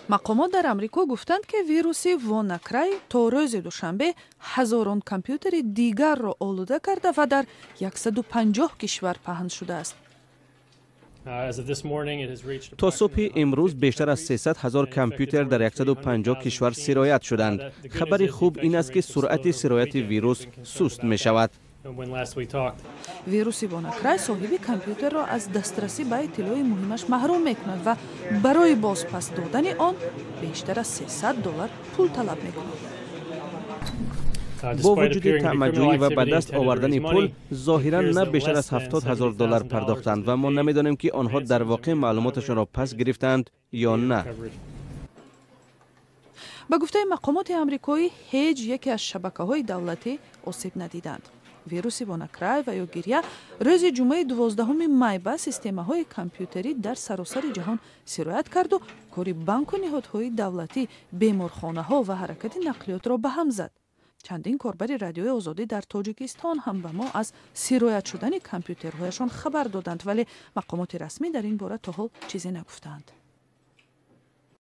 мақомот дар амрико гуфтанд ки вируси WannaCry то рӯзи душанбе ҳазорон компютери дигарро олуда карда ва дар 150 кишвар паҳн шудааст. تا صبح امروز بیشتر از 300,000 کامپیوتر در 150 کشور سرایت شدند. خبر خوب این است که سرعت سرایت ویروس سست می شود. ویروسی WannaCry صاحب کامپیوتر را از دسترسی به اطلاع مهمش محروم میکند و برای بازپس دادن آن بیشتر از $300 پول طلب میکند. با وجود طمع‌جویی و به دست آوردن پول، ظاهراً نه بیشتر از $70,000 پرداختند و ما نمیدانیم که آنها در واقع معلوماتشان را پس گرفتند یا نه. با گفته مقامات آمریکایی هیچ یکی از شبکه‌های دولتی آسیب ندیدند. ویروس WannaCry و یا گریه روز جمعه 12 می به سیستم‌های کامپیوتری در سراسر جهان سرایت کرد و کاری بانک و نهادهای دولتی، بیمارخانه‌ها و حرکت نقلیات را به هم زد. چندین کاربر رادیوی آزادی در تاجیکستان هم به ما از سرایت شدن کامپیوترهایشان خبر دادند، ولی مقامات رسمی در این باره تا حال چیزی نگفتند.